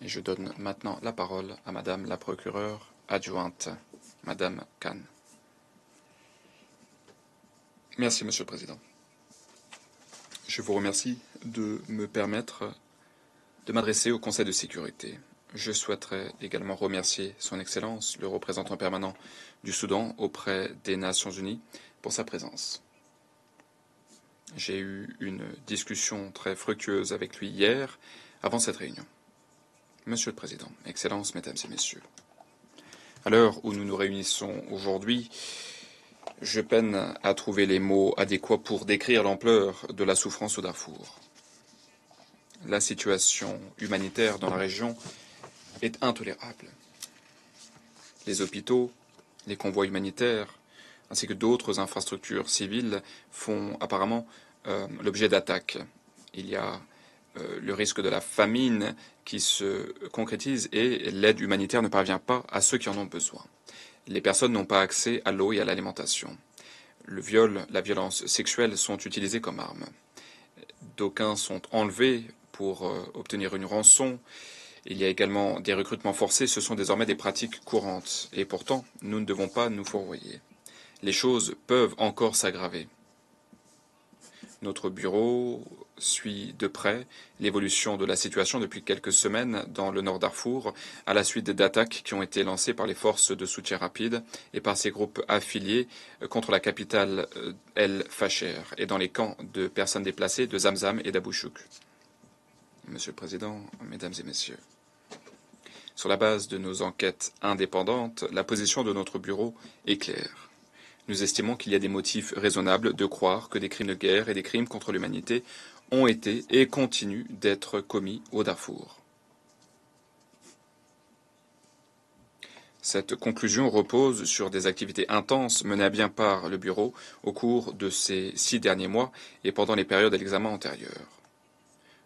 Et je donne maintenant la parole à Madame la procureure adjointe, Madame Khan. Merci, Monsieur le Président. Je vous remercie de me permettre de m'adresser au Conseil de sécurité. Je souhaiterais également remercier Son Excellence, le représentant permanent du Soudan auprès des Nations Unies, pour sa présence. J'ai eu une discussion très fructueuse avec lui hier, avant cette réunion. Monsieur le Président, Excellences, Mesdames et Messieurs, à l'heure où nous nous réunissons aujourd'hui, je peine à trouver les mots adéquats pour décrire l'ampleur de la souffrance au Darfour. La situation humanitaire dans la région est intolérable. Les hôpitaux, les convois humanitaires, ainsi que d'autres infrastructures civiles font apparemment l'objet d'attaques. Il y a le risque de la famine qui se concrétise et l'aide humanitaire ne parvient pas à ceux qui en ont besoin. Les personnes n'ont pas accès à l'eau et à l'alimentation. Le viol, la violence sexuelle sont utilisés comme armes. D'aucuns sont enlevés pour obtenir une rançon. Il y a également des recrutements forcés. Ce sont désormais des pratiques courantes. Et pourtant, nous ne devons pas nous fourvoyer. Les choses peuvent encore s'aggraver. Notre bureau suit de près l'évolution de la situation depuis quelques semaines dans le nord Darfour, à la suite d'attaques qui ont été lancées par les forces de soutien rapide et par ces groupes affiliés contre la capitale El Fasher et dans les camps de personnes déplacées de Zamzam et d'Abou Chouk. Monsieur le Président, Mesdames et Messieurs, sur la base de nos enquêtes indépendantes, la position de notre bureau est claire. Nous estimons qu'il y a des motifs raisonnables de croire que des crimes de guerre et des crimes contre l'humanité ont été et continuent d'être commis au Darfour. Cette conclusion repose sur des activités intenses menées à bien par le Bureau au cours de ces 6 derniers mois et pendant les périodes d'examen antérieures.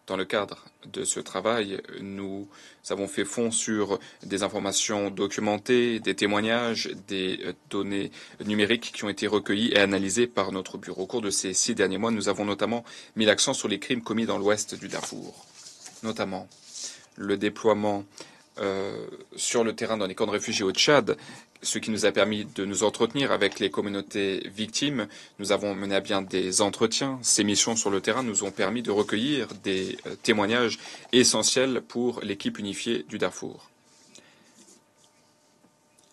Dans le cadre de ce travail, nous avons fait fond sur des informations documentées, des témoignages, des données numériques qui ont été recueillies et analysées par notre bureau. Au cours de ces 6 derniers mois, nous avons notamment mis l'accent sur les crimes commis dans l'ouest du Darfour, notamment le déploiement sur le terrain dans les camps de réfugiés au Tchad, ce qui nous a permis de nous entretenir avec les communautés victimes. Nous avons mené à bien des entretiens. Ces missions sur le terrain nous ont permis de recueillir des témoignages essentiels pour l'équipe unifiée du Darfour.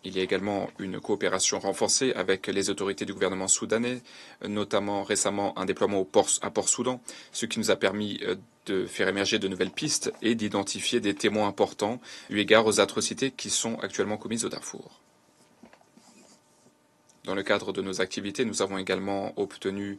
Il y a également une coopération renforcée avec les autorités du gouvernement soudanais, notamment récemment un déploiement à Port-Soudan, ce qui nous a permis de faire émerger de nouvelles pistes et d'identifier des témoins importants eu égard aux atrocités qui sont actuellement commises au Darfour. Dans le cadre de nos activités, nous avons également obtenu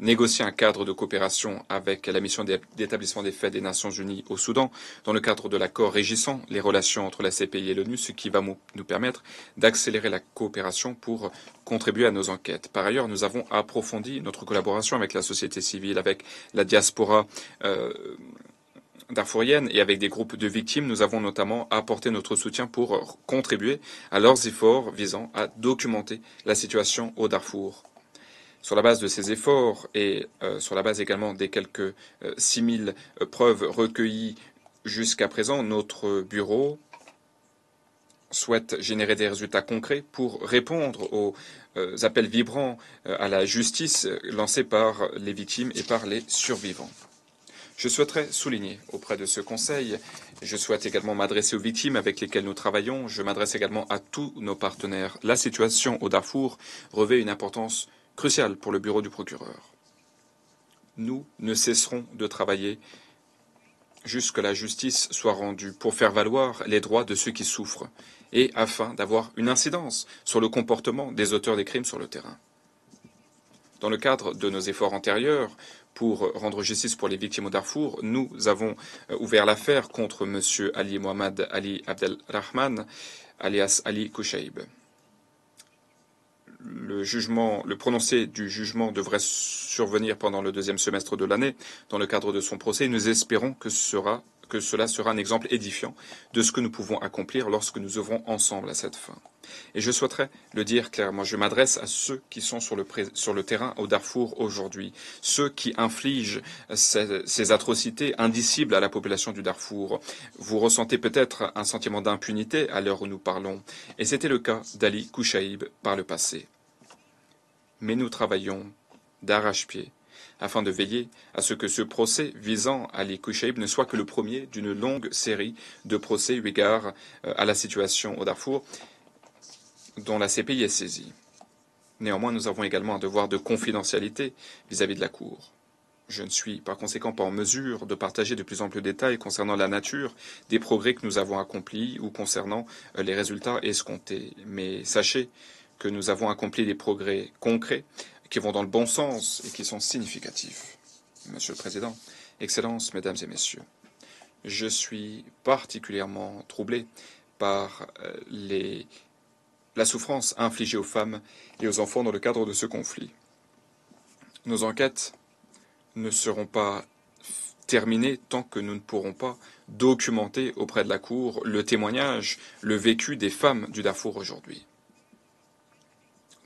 négocier un cadre de coopération avec la mission d'établissement des faits des Nations Unies au Soudan, dans le cadre de l'accord régissant les relations entre la CPI et l'ONU, ce qui va nous permettre d'accélérer la coopération pour contribuer à nos enquêtes. Par ailleurs, nous avons approfondi notre collaboration avec la société civile, avec la diaspora darfourienne et avec des groupes de victimes. Nous avons notamment apporté notre soutien pour contribuer à leurs efforts visant à documenter la situation au Darfour. Sur la base de ces efforts et sur la base également des quelques 6000 preuves recueillies jusqu'à présent, notre bureau souhaite générer des résultats concrets pour répondre aux appels vibrants à la justice lancés par les victimes et par les survivants. Je souhaiterais souligner auprès de ce Conseil, je souhaite également m'adresser aux victimes avec lesquelles nous travaillons, je m'adresse également à tous nos partenaires. La situation au Darfour revêt une importance crucial pour le bureau du procureur. Nous ne cesserons de travailler jusqu'à la justice soit rendue pour faire valoir les droits de ceux qui souffrent et afin d'avoir une incidence sur le comportement des auteurs des crimes sur le terrain. Dans le cadre de nos efforts antérieurs pour rendre justice pour les victimes au Darfour, nous avons ouvert l'affaire contre M. Ali Mohamed Ali Abdelrahman, alias Ali Koushaïb. Le prononcé du jugement devrait survenir pendant le 2e semestre de l'année dans le cadre de son procès. Nous espérons que que cela sera un exemple édifiant de ce que nous pouvons accomplir lorsque nous œuvrons ensemble à cette fin. Et je souhaiterais le dire clairement, je m'adresse à ceux qui sont sur le terrain au Darfour aujourd'hui, ceux qui infligent ces atrocités indicibles à la population du Darfour. Vous ressentez peut-être un sentiment d'impunité à l'heure où nous parlons, et c'était le cas d'Ali Kouchaïb par le passé. Mais nous travaillons d'arrache-pied afin de veiller à ce que ce procès visant Ali Kouchaïb ne soit que le premier d'une longue série de procès eu égard à la situation au Darfour dont la CPI est saisie. Néanmoins, nous avons également un devoir de confidentialité vis-à-vis de la Cour. Je ne suis par conséquent pas en mesure de partager de plus amples détails concernant la nature des progrès que nous avons accomplis ou concernant les résultats escomptés. Mais sachez que nous avons accompli des progrès concrets qui vont dans le bon sens et qui sont significatifs. Monsieur le Président, Excellences, Mesdames et Messieurs, je suis particulièrement troublé par la souffrance infligée aux femmes et aux enfants dans le cadre de ce conflit. Nos enquêtes ne seront pas terminées tant que nous ne pourrons pas documenter auprès de la Cour le témoignage, le vécu des femmes du Darfour aujourd'hui.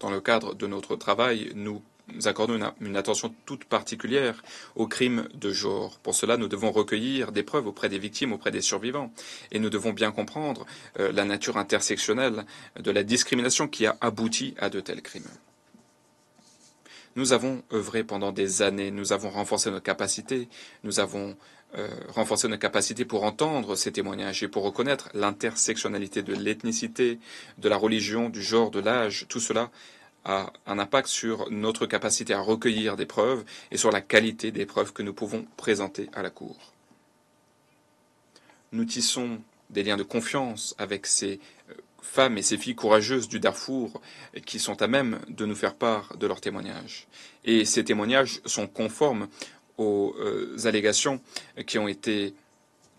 Dans le cadre de notre travail, nous accordons une attention toute particulière aux crimes de genre. Pour cela, nous devons recueillir des preuves auprès des victimes, auprès des survivants. Et nous devons bien comprendre la nature intersectionnelle de la discrimination qui a abouti à de tels crimes. Nous avons œuvré pendant des années, nous avons renforcé nos capacités, nous avons renforcé nos capacités pour entendre ces témoignages et pour reconnaître l'intersectionnalité de l'ethnicité, de la religion, du genre, de l'âge. Tout cela a un impact sur notre capacité à recueillir des preuves et sur la qualité des preuves que nous pouvons présenter à la Cour. Nous tissons des liens de confiance avec ces femmes et ces filles courageuses du Darfour qui sont à même de nous faire part de leurs témoignages. Et ces témoignages sont conformes aux allégations qui ont été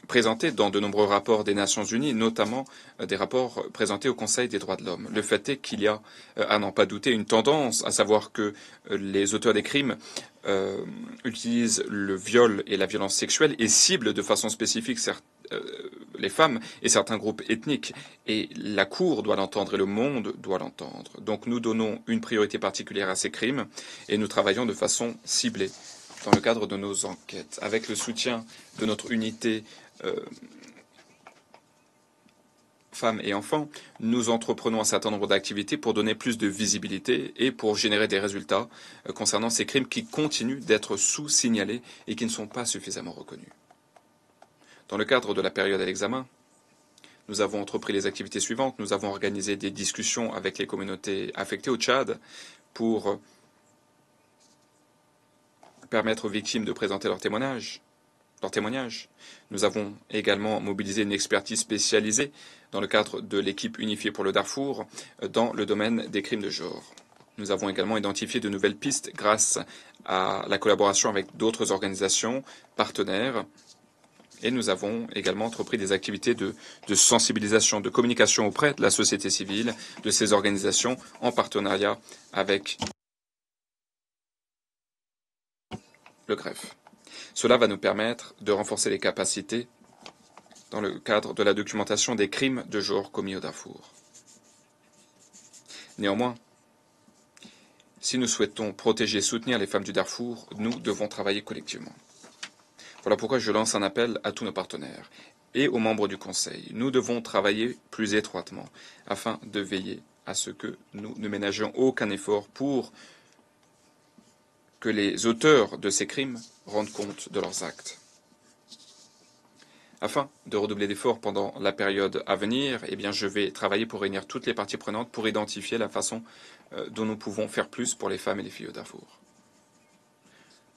présentées dans de nombreux rapports des Nations Unies, notamment des rapports présentés au Conseil des droits de l'homme. Le fait est qu'il y a, à n'en pas douter, une tendance à savoir que les auteurs des crimes utilisent le viol et la violence sexuelle et ciblent de façon spécifique les femmes et certains groupes ethniques. Et la Cour doit l'entendre et le monde doit l'entendre. Donc nous donnons une priorité particulière à ces crimes et nous travaillons de façon ciblée dans le cadre de nos enquêtes, avec le soutien de notre unité femmes et enfants, nous entreprenons un certain nombre d'activités pour donner plus de visibilité et pour générer des résultats concernant ces crimes qui continuent d'être sous-signalés et qui ne sont pas suffisamment reconnus. Dans le cadre de la période à l'examen, nous avons entrepris les activités suivantes. Nous avons organisé des discussions avec les communautés affectées au Tchad pour permettre aux victimes de présenter leurs témoignages. Nous avons également mobilisé une expertise spécialisée dans le cadre de l'équipe unifiée pour le Darfour dans le domaine des crimes de genre. Nous avons également identifié de nouvelles pistes grâce à la collaboration avec d'autres organisations partenaires. Et nous avons également entrepris des activités de sensibilisation, de communication auprès de la société civile, de ces organisations, en partenariat avec le greffe. Cela va nous permettre de renforcer les capacités dans le cadre de la documentation des crimes de genre commis au Darfour. Néanmoins, si nous souhaitons protéger et soutenir les femmes du Darfour, nous devons travailler collectivement. Voilà pourquoi je lance un appel à tous nos partenaires et aux membres du Conseil. Nous devons travailler plus étroitement afin de veiller à ce que nous ne ménagions aucun effort pour que les auteurs de ces crimes rendent compte de leurs actes. Afin de redoubler d'efforts pendant la période à venir, je vais travailler pour réunir toutes les parties prenantes pour identifier la façon dont nous pouvons faire plus pour les femmes et les filles au Darfour.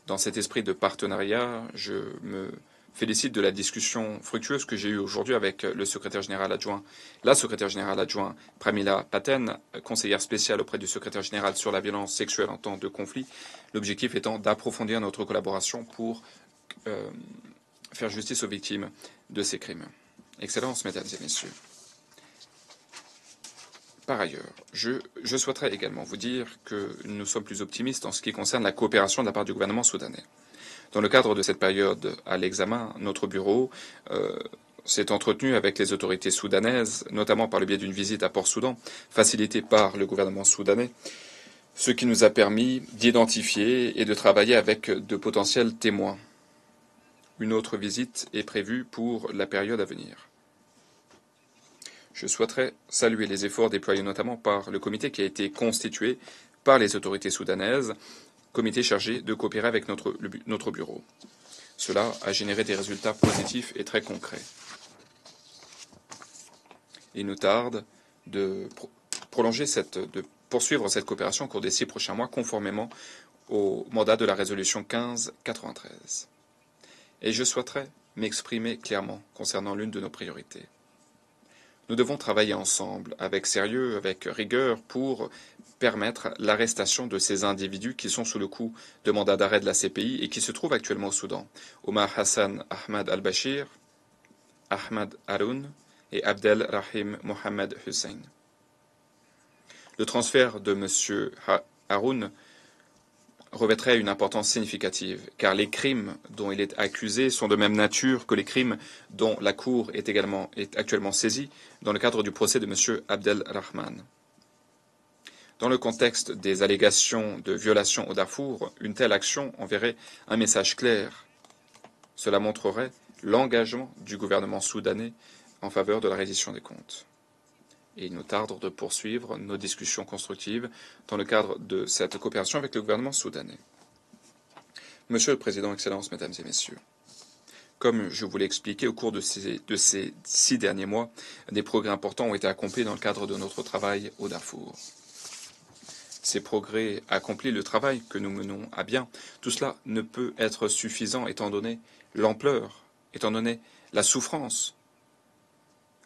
Dans cet esprit de partenariat, je me félicite de la discussion fructueuse que j'ai eue aujourd'hui avec le secrétaire général adjoint, la secrétaire générale adjointe Pramila Patten, conseillère spéciale auprès du secrétaire général sur la violence sexuelle en temps de conflit, l'objectif étant d'approfondir notre collaboration pour faire justice aux victimes de ces crimes. Excellences, Mesdames et Messieurs. Par ailleurs, je souhaiterais également vous dire que nous sommes plus optimistes en ce qui concerne la coopération de la part du gouvernement soudanais. Dans le cadre de cette période à l'examen, notre bureau s'est entretenu avec les autorités soudanaises, notamment par le biais d'une visite à Port-Soudan, facilitée par le gouvernement soudanais, ce qui nous a permis d'identifier et de travailler avec de potentiels témoins. Une autre visite est prévue pour la période à venir. Je souhaiterais saluer les efforts déployés notamment par le comité qui a été constitué par les autorités soudanaises, comité chargé de coopérer avec notre bureau. Cela a généré des résultats positifs et très concrets. Il nous tarde de poursuivre cette coopération au cours des 6 prochains mois, conformément au mandat de la résolution 1593. Et je souhaiterais m'exprimer clairement concernant l'une de nos priorités. Nous devons travailler ensemble, avec sérieux, avec rigueur, pour permettre l'arrestation de ces individus qui sont sous le coup de mandat d'arrêt de la CPI et qui se trouvent actuellement au Soudan. Omar Hassan Ahmad al-Bashir, Ahmad Haroun et Abdel Rahim Mohamed Hussein. Le transfert de M. Haroun revêtrait une importance significative, car les crimes dont il est accusé sont de même nature que les crimes dont la Cour est actuellement saisie dans le cadre du procès de M. Abdel Rahman. Dans le contexte des allégations de violation au Darfour, une telle action enverrait un message clair. Cela montrerait l'engagement du gouvernement soudanais en faveur de la reddition des comptes. Et il nous tarde de poursuivre nos discussions constructives dans le cadre de cette coopération avec le gouvernement soudanais. Monsieur le Président, Excellences, Mesdames et Messieurs, comme je vous l'ai expliqué au cours de ces 6 derniers mois, des progrès importants ont été accomplis dans le cadre de notre travail au Darfour. Ces progrès accomplis, le travail que nous menons à bien, tout cela ne peut être suffisant étant donné l'ampleur, étant donné la souffrance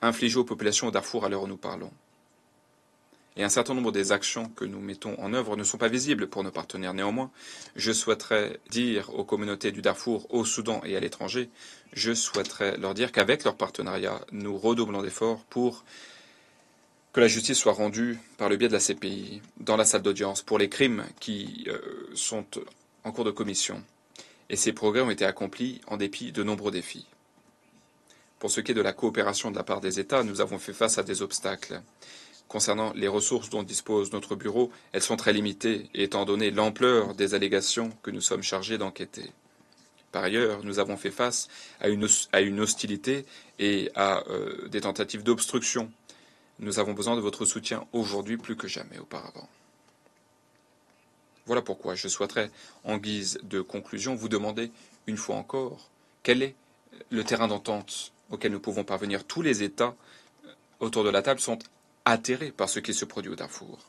infligée aux populations au Darfour à l'heure où nous parlons. Et un certain nombre des actions que nous mettons en œuvre ne sont pas visibles pour nos partenaires. Néanmoins, je souhaiterais dire aux communautés du Darfour, au Soudan et à l'étranger, je souhaiterais leur dire qu'avec leur partenariat, nous redoublons d'efforts pour que la justice soit rendue par le biais de la CPI dans la salle d'audience pour les crimes qui sont en cours de commission. Et ces progrès ont été accomplis en dépit de nombreux défis. Pour ce qui est de la coopération de la part des États, nous avons fait face à des obstacles. Concernant les ressources dont dispose notre bureau, elles sont très limitées, étant donné l'ampleur des allégations que nous sommes chargés d'enquêter. Par ailleurs, nous avons fait face à une hostilité et à des tentatives d'obstruction. Nous avons besoin de votre soutien aujourd'hui plus que jamais auparavant. Voilà pourquoi je souhaiterais, en guise de conclusion, vous demander une fois encore quel est le terrain d'entente auquel nous pouvons parvenir. Tous les États autour de la table sont atterrés par ce qui se produit au Darfour.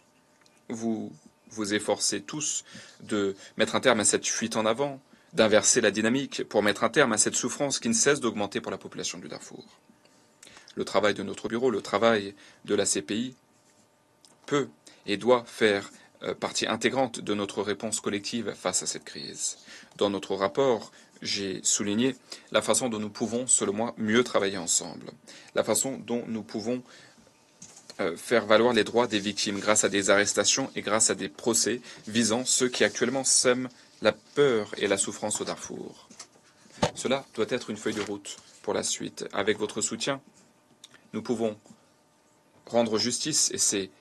Vous vous efforcez tous de mettre un terme à cette fuite en avant, d'inverser la dynamique pour mettre un terme à cette souffrance qui ne cesse d'augmenter pour la population du Darfour. Le travail de notre bureau, le travail de la CPI peut et doit faire partie intégrante de notre réponse collective face à cette crise. Dans notre rapport, j'ai souligné la façon dont nous pouvons, selon moi, mieux travailler ensemble, la façon dont nous pouvons faire valoir les droits des victimes grâce à des arrestations et grâce à des procès visant ceux qui actuellement sèment la peur et la souffrance au Darfour. Cela doit être une feuille de route pour la suite. Avec votre soutien, nous pouvons rendre justice, et c'est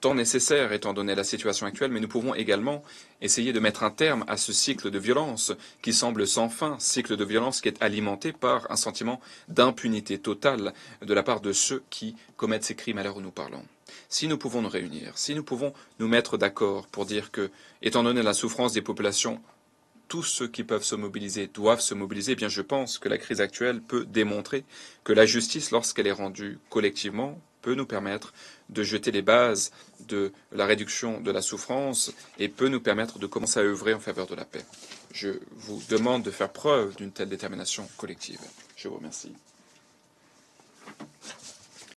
tant nécessaire étant donné la situation actuelle, mais nous pouvons également essayer de mettre un terme à ce cycle de violence qui semble sans fin, cycle de violence qui est alimenté par un sentiment d'impunité totale de la part de ceux qui commettent ces crimes à l'heure où nous parlons. Si nous pouvons nous réunir, si nous pouvons nous mettre d'accord pour dire que, étant donné la souffrance des populations, tous ceux qui peuvent se mobiliser doivent se mobiliser, eh bien je pense que la crise actuelle peut démontrer que la justice, lorsqu'elle est rendue collectivement, peut nous permettre de jeter les bases de la réduction de la souffrance et peut nous permettre de commencer à œuvrer en faveur de la paix. Je vous demande de faire preuve d'une telle détermination collective. Je vous remercie.